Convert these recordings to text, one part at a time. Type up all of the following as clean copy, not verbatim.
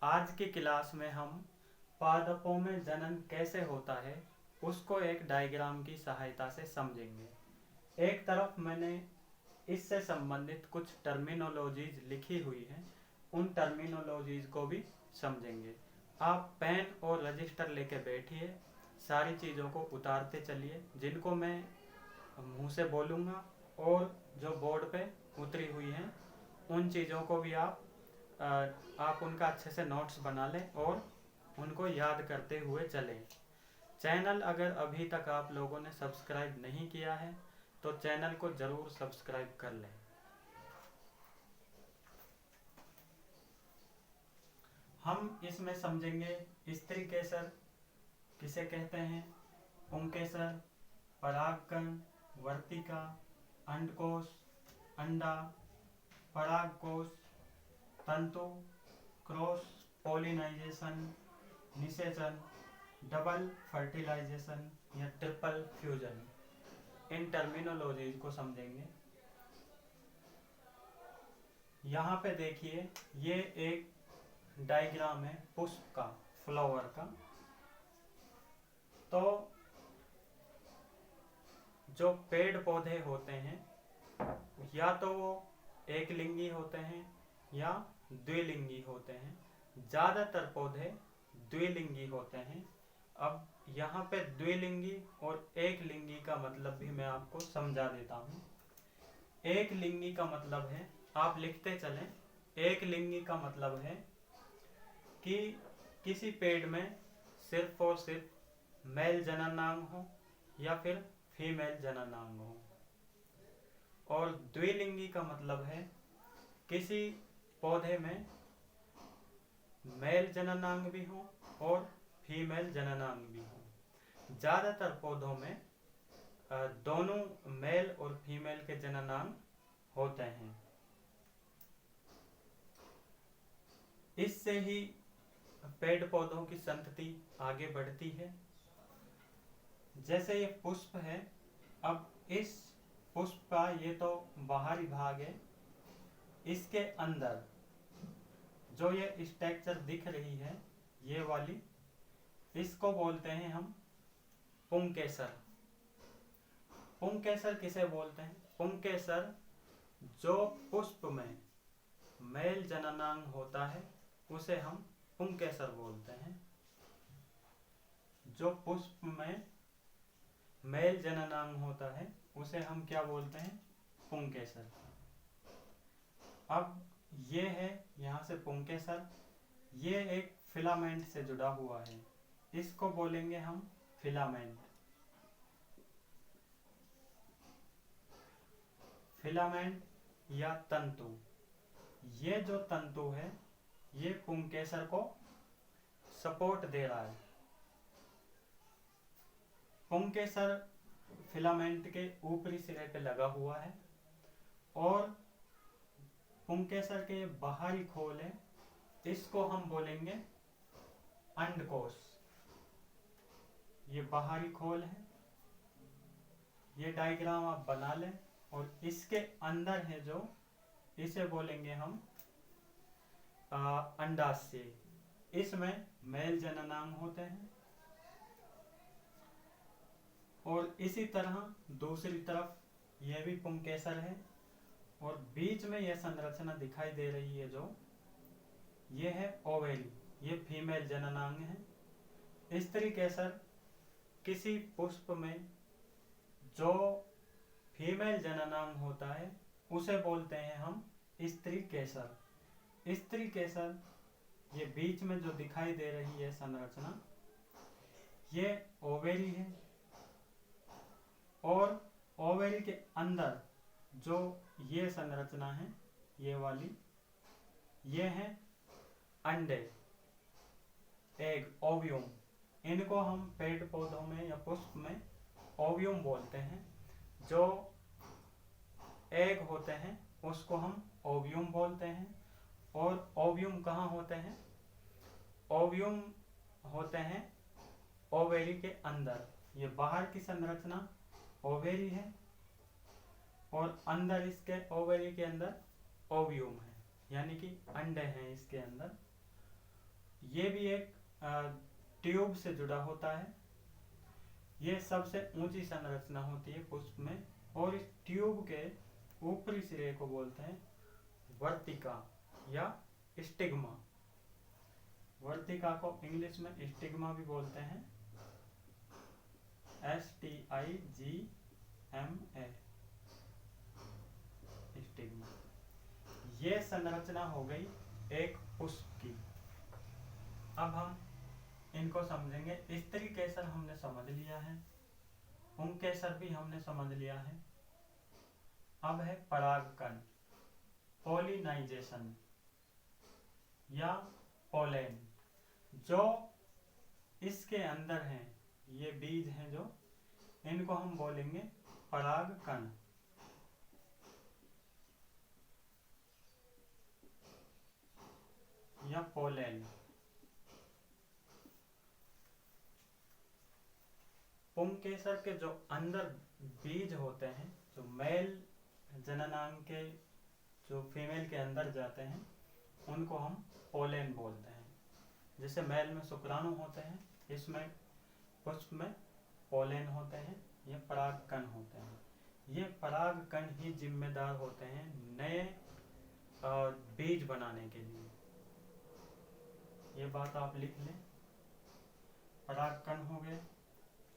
आज की क्लास में हम पादपों में जनन कैसे होता है उसको एक डायग्राम की सहायता से समझेंगे। एक तरफ मैंने इससे संबंधित कुछ टर्मिनोलॉजीज लिखी हुई हैं, उन टर्मिनोलॉजीज को भी समझेंगे। आप पेन और रजिस्टर लेके बैठिए, सारी चीज़ों को उतारते चलिए जिनको मैं मुंह से बोलूँगा, और जो बोर्ड पे उतरी हुई हैं उन चीज़ों को भी आप उनका अच्छे से नोट्स बना लें और उनको याद करते हुए चलें। चैनल अगर अभी तक आप लोगों ने सब्सक्राइब नहीं किया है तो चैनल को ज़रूर सब्सक्राइब कर लें। हम इसमें समझेंगे स्त्री केसर किसे कहते हैं, पुंकेसर, परागकण, वर्तिका, अंडकोश, अंडा, परागकोश, तंतु, क्रॉस पोलिनाइजेशन, निषेचन, डबल फर्टिलाइजेशन या ट्रिपल फ्यूजन। इन टर्मिनोलॉजीज को समझेंगे। यहाँ पे देखिए, ये एक डायग्राम है पुष्प का, फ्लावर का। तो जो पेड़ पौधे होते हैं या तो वो एक लिंगी होते हैं या द्विलिंगी होते हैं। ज़्यादातर पौधे द्विलिंगी होते हैं। अब यहाँ पे द्विलिंगी और एक लिंगी का मतलब भी मैं आपको समझा देता हूँ। एक लिंगी का मतलब है, आप लिखते चलें, एक लिंगी का मतलब है कि किसी पेड़ में सिर्फ और सिर्फ मेल जननांग हो या फिर फीमेल जननांग हो। और द्विलिंगी का मतलब है किसी पौधे में मेल जननांग भी हो और फीमेल जननांग भी हो। ज़्यादातर पौधों में दोनों मेल और फीमेल के जननांग होते हैं। इससे ही पेड़ पौधों की संतति आगे बढ़ती है। जैसे ये पुष्प है, अब इस पुष्प का ये तो बाहरी भाग है, इसके अंदर जो ये स्ट्रक्चर दिख रही है ये वाली, इसको बोलते हैं हम पुंकेसर। पुंकेसर किसे बोलते हैं? पुंकेसर जो पुष्प में मेल जननांग होता है उसे हम पुंकेसर बोलते हैं। जो पुष्प में मेल जननांग होता है उसे हम क्या बोलते हैं? पुंकेसर। अब ये है यहाँ से पुंकेसर, ये एक फिलामेंट से जुड़ा हुआ है, इसको बोलेंगे हम फिलामेंट। फिलामेंट या तंतु। ये जो तंतु है ये पुंकेसर को सपोर्ट दे रहा है। पुंकेसर फिलामेंट के ऊपरी सिरे पे लगा हुआ है और पुंकेसर के बाहरी खोल है, इसको हम बोलेंगे अंडकोश। ये बाहरी खोल है, ये डायग्राम आप बना लें। और इसके अंदर है जो, इसे बोलेंगे हम अंडाशय। इसमें मेल जननांग होते हैं। और इसी तरह दूसरी तरफ यह भी पुंकेसर है और बीच में यह संरचना दिखाई दे रही है जो, ये है ओवेरी, ये फीमेल जननांग है। स्त्री केसर किसी पुष्प में जो फीमेल जननांग होता है उसे बोलते हैं हम स्त्री केसर। स्त्री केसर, ये बीच में जो दिखाई दे रही है संरचना, ये ओवेरी है। और ओवेरी के अंदर जो ये संरचना है, ये वाली, ये है अंडे, एग, ओव्यूम। इनको हम पेड़ पौधों में या पुष्प में ओव्यूम बोलते हैं। जो एग होते हैं उसको हम ओव्यूम बोलते हैं। और ओव्यूम कहाँ होते हैं? ओव्यूम होते हैं ओवेरी के अंदर। ये बाहर की संरचना ओवेरी है और अंदर इसके, ओवेरी के अंदर ओव्यूम है, यानी कि अंडे हैं इसके अंदर। ये भी एक ट्यूब से जुड़ा होता है। ये सबसे ऊंची संरचना होती है पुष्प में, और इस ट्यूब के ऊपरी सिरे को बोलते हैं वर्तिका या स्टिग्मा। वर्तिका को इंग्लिश में स्टिग्मा भी बोलते हैं, STIGMA, स्टिग्मा। ये संरचना हो गई एक पुष्प की। अब हम इनको समझेंगे। स्त्री केसर हमने समझ लिया है, पुंकेसर भी हमने समझ लिया है। अब है परागकण, पोलिनाइजेशन या पोलेन। जो इसके अंदर हैं, ये बीज हैं जो, इनको हम बोलेंगे परागकण। या पोलेन। पुंकेसर के जो अंदर बीज होते हैं, जो मेल जननांग के जो फीमेल के अंदर जाते हैं, उनको हम पोलेन बोलते हैं। जैसे मेल में शुक्राणु होते हैं, इसमें पुष्प में पोलेन होते हैं, ये परागकण होते हैं। ये परागकण ही जिम्मेदार होते हैं नए बीज बनाने के लिए। ये बात आप लिख लें, परागकण हो गए।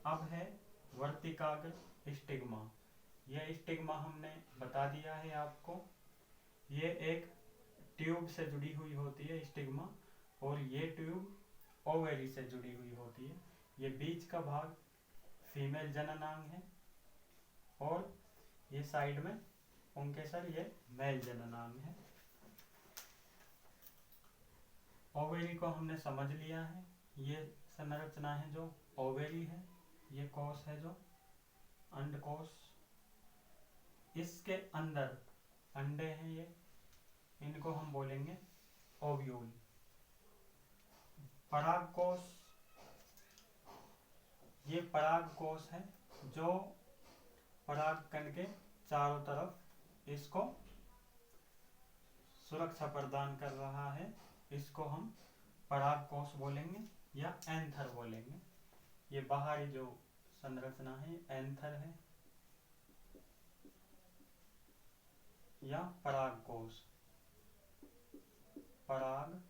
अब है वर्तिकाग्र, स्टिग्मा। यह स्टिग्मा हमने बता दिया है आपको। ये एक ट्यूब से जुड़ी हुई होती है स्टिग्मा, और ये ट्यूब ओवेरी से जुड़ी हुई होती है। ये बीच का भाग फीमेल जननांग है, और ये साइड में पुंकेसर, ये मेल जननांग है। ओवेरी को हमने समझ लिया है। ये संरचना है जो ओवेरी है। ये कोश है जो अंडकोश। इसके अंदर अंडे हैं, ये, इनको हम बोलेंगे ओव्यूल। परागकोश, ये परागकोश है जो परागकण के चारों तरफ इसको सुरक्षा प्रदान कर रहा है। इसको हम परागकोश बोलेंगे या एंथर बोलेंगे। ये बाहरी जो संरचना है एंथर है या परागकोश। परागकोश।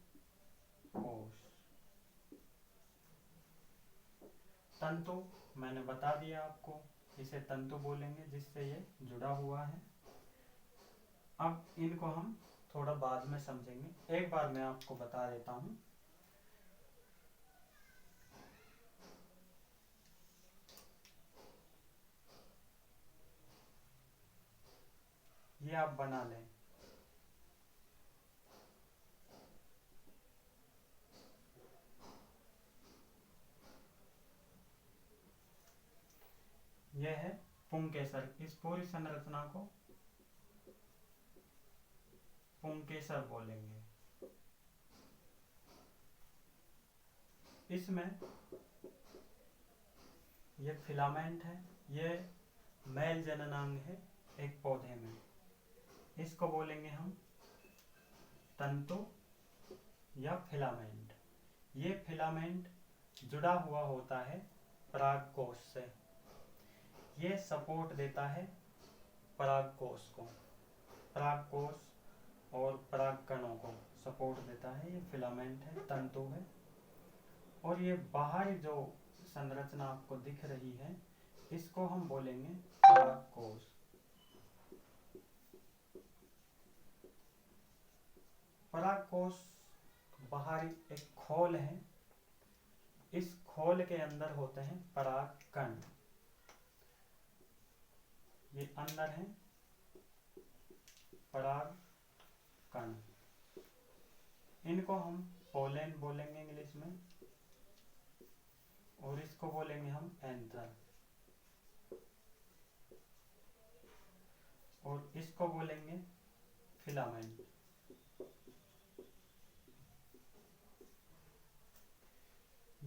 तंतु मैंने बता दिया आपको, इसे तंतु बोलेंगे जिससे ये जुड़ा हुआ है। अब इनको हम थोड़ा बाद में समझेंगे, एक बार मैं आपको बता देता हूं। ये आप बना लें। यह है पुंकेसर। इस पूरी संरचना को पुंकेसर बोलेंगे। इसमें ये फिलामेंट है, ये मेल जननांग है एक पौधे में। इसको बोलेंगे हम तंतु या फिलामेंट। ये फिलामेंट जुड़ा हुआ होता है परागकोश से। ये सपोर्ट देता है परागकोश को, परागकोश और परागकणों को सपोर्ट देता है। ये फिलामेंट है, तंतु है। और ये बाहरी जो संरचना आपको दिख रही है, इसको हम बोलेंगे परागकोश। परागकोश बाहरी एक खोल है। इस खोल के अंदर होते हैं परागकण। ये अंदर है परागकण। इनको हम पोलेन बोलेंगे इंग्लिश में, और इसको बोलेंगे हम एंथर, और इसको बोलेंगे फिलामेंट।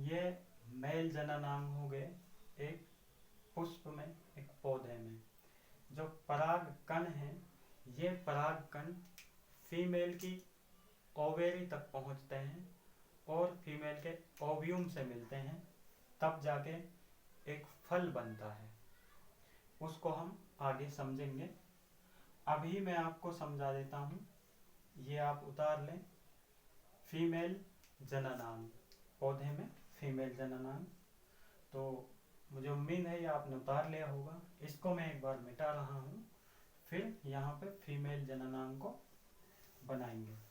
ये मेल जननांग हो गए एक पुष्प में, एक पौधे में। जो परागकण है, ये परागकण फीमेल की ओवेरी तक पहुंचते हैं, और फीमेल के ओव्यूम से मिलते हैं, तब जाके एक फल बनता है। उसको हम आगे समझेंगे। अभी मैं आपको समझा देता हूँ। ये आप उतार लें, फीमेल जननांग, पौधे में फीमेल जननांग। तो मुझे उम्मीद है ये आपने उतार लिया होगा। इसको मैं एक बार मिटा रहा हूँ, फिर यहाँ पे फीमेल जननांग को बनाएंगे।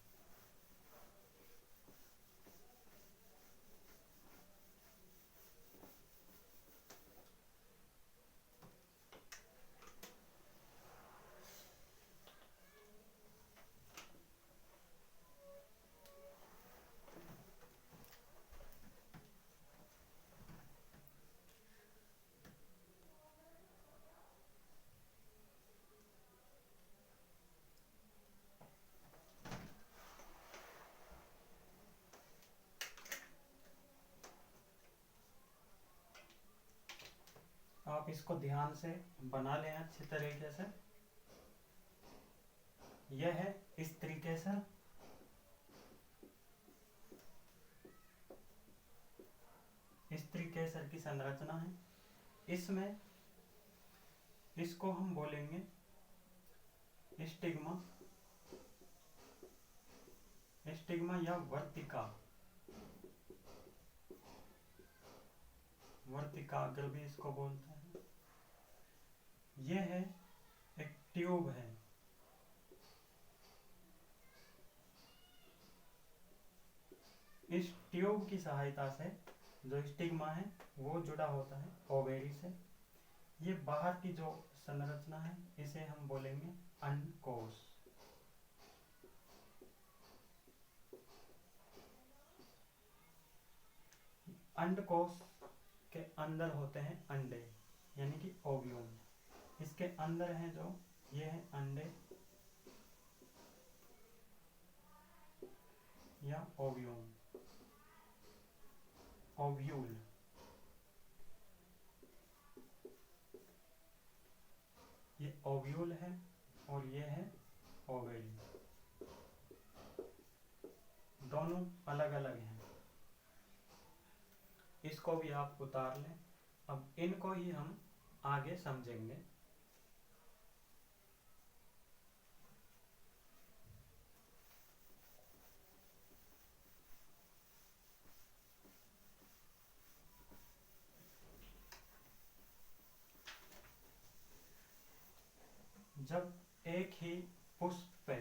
आप इसको ध्यान से बना लें अच्छी तरीके से। यह है इस तरीके से। इस तरीके से की संरचना है। इसमें इसको हम बोलेंगे स्टिग्मा, स्टिग्मा या वर्तिका, वर्तिकाग्र भी इसको बोलते हैं। यह है एक ट्यूब है। इस ट्यूब की सहायता से जो स्टिग्मा है वो जुड़ा होता है ओवेरी से। ये बाहर की जो संरचना है इसे हम बोलेंगे अंडकोश। अंडकोश के अंदर होते हैं अंडे, यानी कि ओव्यूम। इसके अंदर है जो ये है अंडे या ओव्यूम, ओव्यूल। ये ओव्यूल है और ये है ओवेरी। दोनों अलग अलग हैं। इसको भी आप उतार लें। अब इनको ही हम आगे समझेंगे। जब एक ही पुष्प पे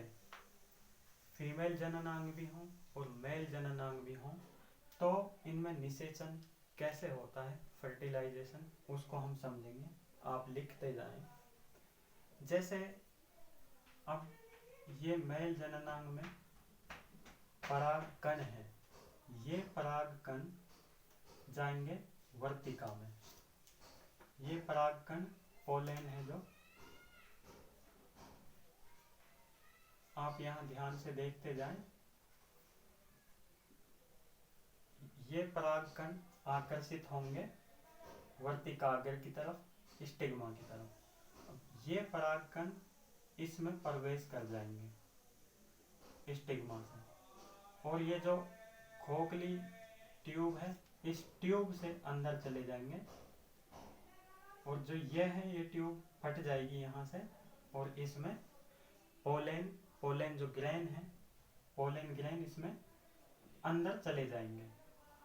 फीमेल जननांग भी हों और मेल जननांग भी हों, तो इनमें निषेचन कैसे होता है, फर्टिलाइजेशन, उसको हम समझेंगे। आप लिखते जाएं। जैसे अब ये मेल जननांग में परागकण है, ये परागकण जाएंगे वर्तिका में। ये परागकण पोलेन है जो आप यहाँ ध्यान से देखते जाएं। ये परागकण आकर्षित होंगे वर्तिकाग्र की तरफ, स्टिग्मा की तरफ। अब ये परागकण इसमें प्रवेश कर जाएंगे स्टिग्मा से, और ये जो खोखली ट्यूब है इस ट्यूब से अंदर चले जाएंगे, और जो ये है ये ट्यूब फट जाएगी यहाँ से, और इसमें पोलेन, पोलेन जो ग्रेन है, पोलेन ग्रेन इसमें अंदर चले जाएंगे।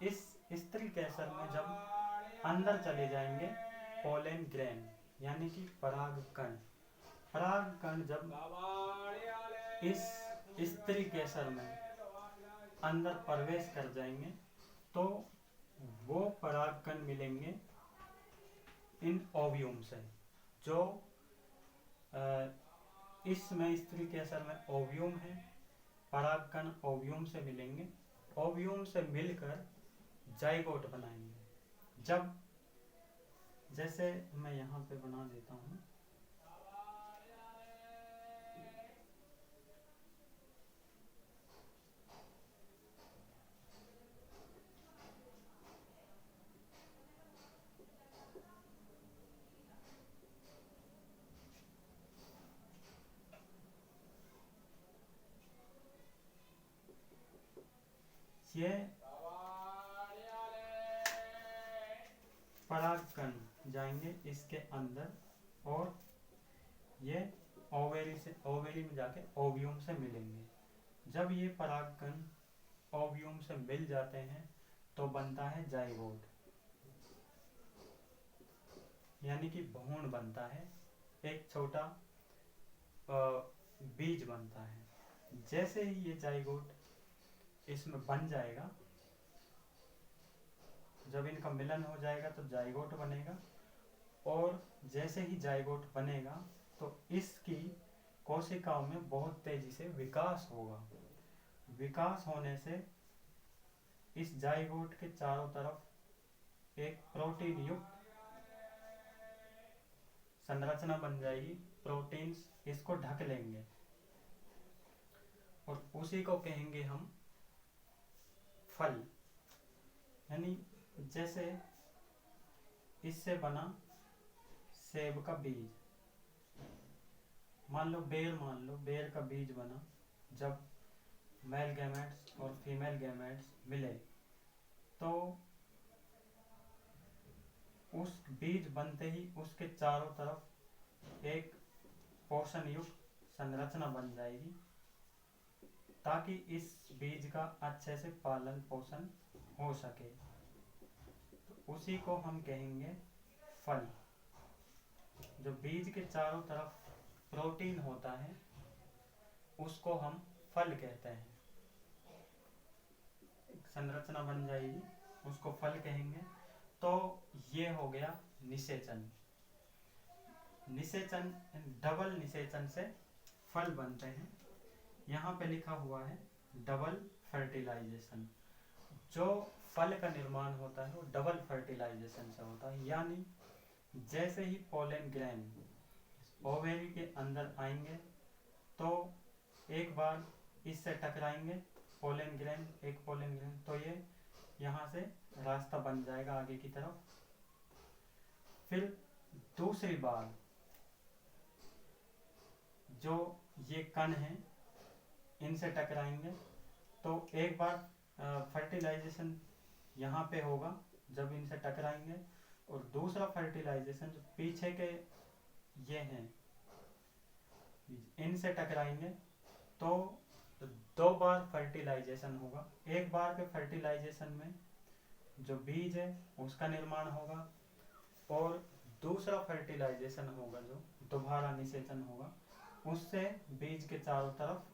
इस स्त्री केसर में जब अंदर चले जाएंगे पोलेन ग्रेन यानी कि परागकण, परागकण जब इस स्त्री केसर में अंदर प्रवेश कर जाएंगे तो वो परागकण मिलेंगे इन ओव्यूम से। जो इसमें स्त्री केसर में ओव्यूम है, परागकण ओव्यूम से मिलेंगे, ओव्यूम से मिलकर जाइगोट बनाएंगे। जब जैसे मैं यहाँ पे बना देता हूँ, ये परागकण जाएंगे इसके अंदर और ये ओवेरी में जाके ओव्यूम से मिलेंगे। जब ये परागकण ओव्यूम से मिल जाते हैं तो बनता है जाइगोट, यानी कि भ्रूण बनता है, एक छोटा बीज बनता है। जैसे ही ये जाइगोट इसमें बन जाएगा, जब इनका मिलन हो जाएगा तो जाइगोट बनेगा, और जैसे ही जाइगोट बनेगा तो इसकी कोशिकाओं में बहुत तेजी से विकास होगा। विकास होने से इस जाइगोट के चारों तरफ एक प्रोटीन युक्त संरचना बन जाएगी, प्रोटीन्स इसको ढक लेंगे और उसी को कहेंगे हम फल। यानी जैसे इससे बना सेब का बीज, मान लो बेर का बीज बना। जब मेल गैमेट्स और फीमेल गैमेट्स मिले तो उस बीज बनते ही उसके चारों तरफ एक पोषण युक्त संरचना बन जाएगी, ताकि इस बीज का अच्छे से पालन पोषण हो सके। तो उसी को हम कहेंगे फल। जो बीज के चारों तरफ प्रोटीन होता है उसको हम फल कहते हैं। एक संरचना बन जाएगी, उसको फल कहेंगे। तो ये हो गया निषेचन। निषेचन, डबल निषेचन से फल बनते हैं। यहाँ पे लिखा हुआ है डबल फर्टिलाइजेशन। जो फल का निर्माण होता है वो डबल फर्टिलाइजेशन से होता है। यानी जैसे ही पोलन ग्रेन ओवेरी के अंदर आएंगे तो एक बार इससे टकराएंगे पोलन ग्रेन, एक पोलन ग्रेन, तो ये यहाँ से रास्ता बन जाएगा आगे की तरफ। फिर दूसरी बार जो ये कण हैं इनसे टकराएंगे तो एक बार फर्टिलाइजेशन यहाँ पे होगा जब इनसे टकराएंगे, और दूसरा फर्टिलाइजेशन जो पीछे के ये हैं इनसे टकराएंगे तो दो बार फर्टिलाइजेशन होगा। एक बार के फर्टिलाइजेशन में जो बीज है उसका निर्माण होगा, और दूसरा फर्टिलाइजेशन होगा जो दोबारा निषेचन होगा, उससे बीज के चारों तरफ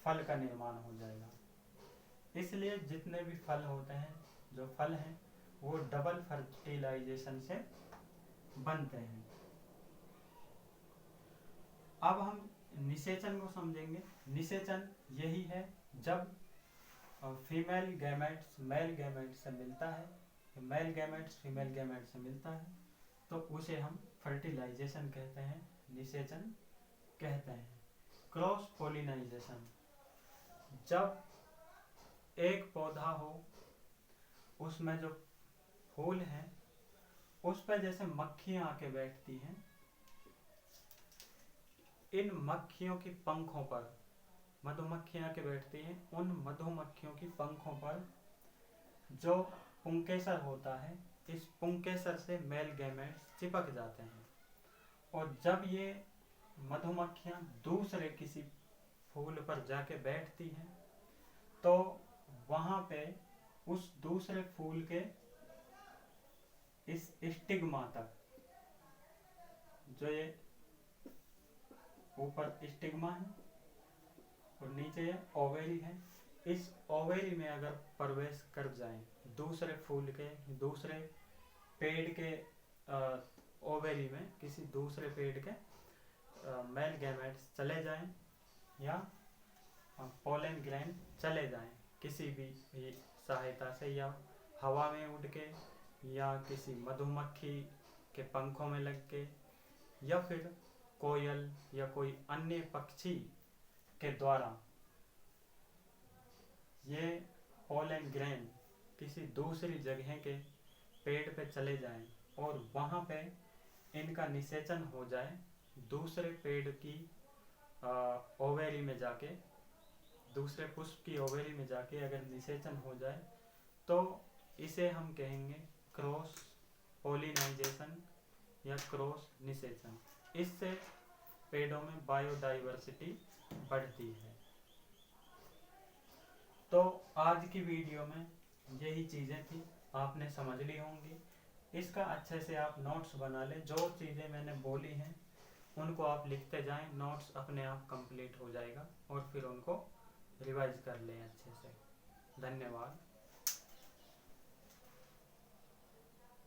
फल का निर्माण हो जाएगा। इसलिए जितने भी फल होते हैं, जो फल हैं वो डबल फर्टिलाइजेशन से बनते हैं। अब हम निषेचन को समझेंगे। निषेचन यही है जब फीमेल गैमेट्स मेल गैमेट्स से मिलता है, मेल गैमेट्स फीमेल गैमेट से मिलता है, तो उसे हम फर्टिलाइजेशन कहते हैं, निषेचन कहते हैं। क्रॉस पोलिनाइजेशन, जब एक पौधा हो उसमें जो फूल हैं उस पर जैसे मक्खियां आके बैठती हैं, इन मक्खियों की पंखों पर मधुमक्खियां आके बैठती हैं। उन मधुमक्खियों की पंखों पर जो पुंकेसर होता है, इस पुंकेसर से मेल गैमेट्स चिपक जाते हैं, और जब ये मधुमक्खियां दूसरे किसी फूल पर जाके बैठती हैं तो वहां पे उस दूसरे फूल के इस स्टिग्मा तक, जो ये ऊपर स्टिग्मा है और नीचे ये ओवेरी है, इस ओवेरी में अगर प्रवेश कर जाएं दूसरे फूल के, दूसरे पेड़ के ओवेरी में किसी दूसरे पेड़ के मेल गैमेट्स चले जाएं या पोलन ग्रैंड चले जाएं किसी भी सहायता से, या हवा में उड़ के, या किसी मधुमक्खी के पंखों में लग के, या फिर कोयल या कोई अन्य पक्षी के द्वारा ये पोलन ग्रेन किसी दूसरी जगह के पेड़ पे चले जाएं और वहां पे इनका निषेचन हो जाए, दूसरे पेड़ की ओवेरी में जाके, दूसरे पुष्प की ओवेरी में जाके अगर निषेचन हो जाए तो इसे हम कहेंगे क्रॉस पोलिनाइजेशन या क्रॉस निषेचन। इससे पेड़ों में बायोडाइवर्सिटी बढ़ती है। तो आज की वीडियो में यही चीज़ें थी, आपने समझ ली होंगी। इसका अच्छे से आप नोट्स बना लें। जो चीज़ें मैंने बोली हैं उनको आप लिखते जाएं, नोट्स अपने आप कंप्लीट हो जाएगा और फिर उनको रिवाइज कर लें अच्छे से। धन्यवाद।